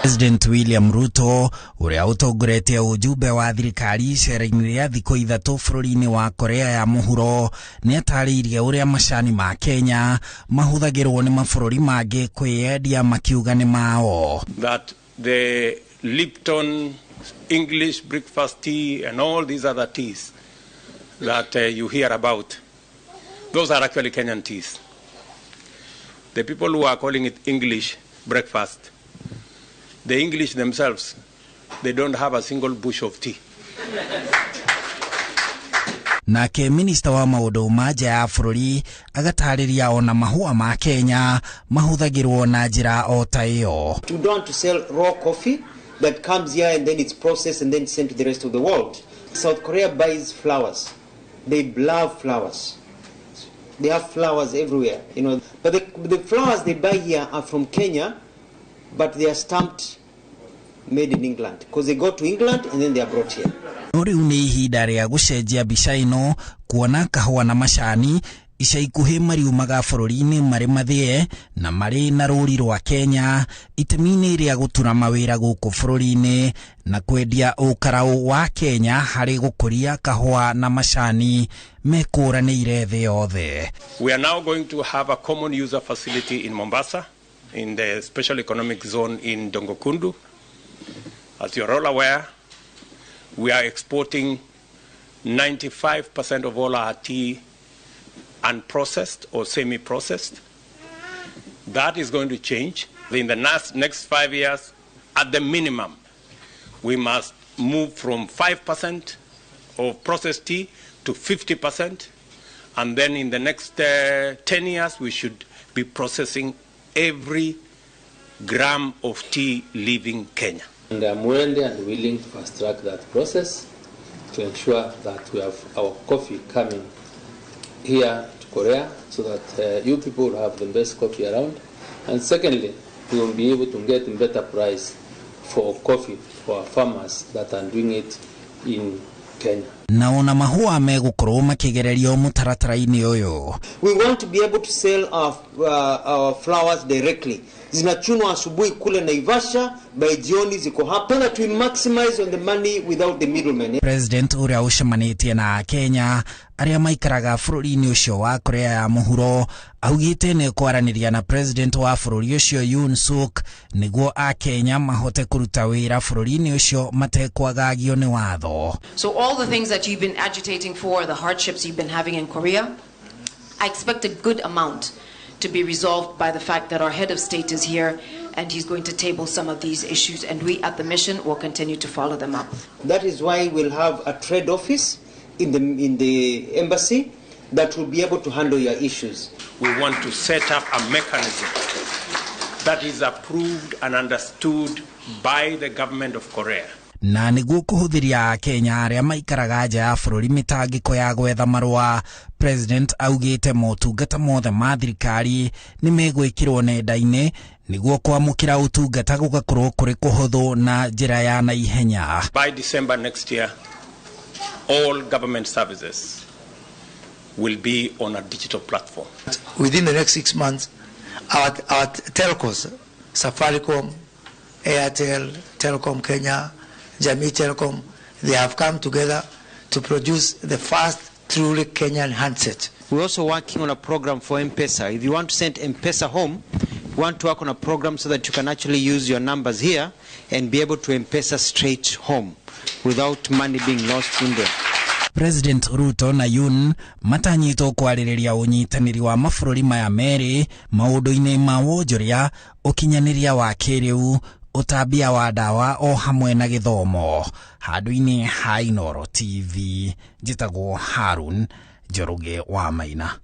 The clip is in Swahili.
President William Ruto uria utongoretie ujumbe wa thirikari icera-ini ria thikũ ithatũ bũrũri-inĩ wa Korea ya mũhuro nĩ atarĩirie uria macani ma Kenya mahuthagĩrwo nĩ mabũrũri mangĩ kwĩyendia makiuga nĩ mao. That the Lipton English breakfast tea and all these other teas that you hear about, those are actually Kenyan teas. The people who are calling it English breakfast, the English themselves, they don't have a single bush of tea. Nake minister wa maũndũ ma nja ya bũrũri agatarĩria ona mahũa ma Kenya mahuthagĩrwo na njĩra o ta ĩyo. We don't want to sell raw coffee that comes here and then it's processed and then sent to the rest of the world. South Korea buys flowers. They love flowers. They have flowers everywhere, you know. But the flowers they buy here are from Kenya, but they are stamped made in England because they go to England and then they are brought here. Riu ni ihinda ria gucenjia mbica ino kuona kahũa na macani ica ikuhĩ mariumaga bũrũri-inĩ marĩ mathĩe na marĩ na rũri rwa Kenya itemi-inĩ rĩa gũtura mawĩra gũkũ bũrũri-inĩ na kwendia ũkaraũ wa Kenya harĩ gũkũria kahũa na macani mekũranĩire thĩ yothe. We are now going to have a common user facility in Mombasa, in the special economic zone in Dongokundu. As you're all aware, we are exporting 95% of all our tea unprocessed or semi-processed. That is going to change. In the next 5 years, at the minimum, we must move from 5% of processed tea to 50%. And then in the next 10 years, we should be processing every gram of tea leaving Kenya. And I'm ready and willing to fast track that process to ensure that we have our coffee coming here to Korea so that you people will have the best coffee around. And secondly, we will be able to get a better price for coffee for our farmers that are doing it in Kenya. Naona mahua megukorwo makigererio mutaratara-ini uyu. We want to be able to sell our flowers directly. Zinachunwa asubuhi kule Naivasha, by jioni ziko hapa, that will maximize on the money without the middleman. President uria ucemanitie na Kenya aria maikaraga bũrũri-inĩ ucio wa Korea ya mũhuro augite nĩ kwaraniria na president wa bũrũri ucio Yoon Suk niguo a Kenya mahote kuruta wĩra bũrũri-inĩ ucio matekwagagio nĩ watho. So all the things that you've been agitating for, the hardships you've been having in Korea, I expect a good amount to be resolved by the fact that our head of state is here and he's going to table some of these issues, and we at the mission will continue to follow them up. That is why we'll have a trade office in the embassy that will be able to handle your issues. We want to set up a mechanism that is approved and understood by the government of Korea. Na niguo kuhuthiria Kenya aria maikaraga nja ya bũrũri mitangĩko ya gwetha marũa, president augite motungata mothe ma thirikari ni megwĩkĩrwo nenda-inĩ niguo kwamũkĩra ũtungata gũgakorwo kũrĩ kũhũthũ na njĩra ya naihenya. By December next year, all government services will be on a digital platform. Within the next 6 months, our telcos, Safaricom, Airtel, Telecom Kenya, Jamii Telecom, they have come together to produce the first truly Kenyan handset. We're also working on a program for M-Pesa. If you want to send M-Pesa home, we want to work on a program so that you can actually use your numbers here and be able to M-Pesa straight home without money being lost in there. President Ruto na Yoon matanyitwo kwarĩrĩria ũnyitanĩri wa mabũrũri maya merĩ maũndũ-inĩ ma wonjoria, ũkinyanĩria wa kĩrĩu, utambia wa dawa o hamwe na gĩthomo. Handũ-inĩ ha Inooro TV, njĩtagwo Harun Njoroge wa Maina.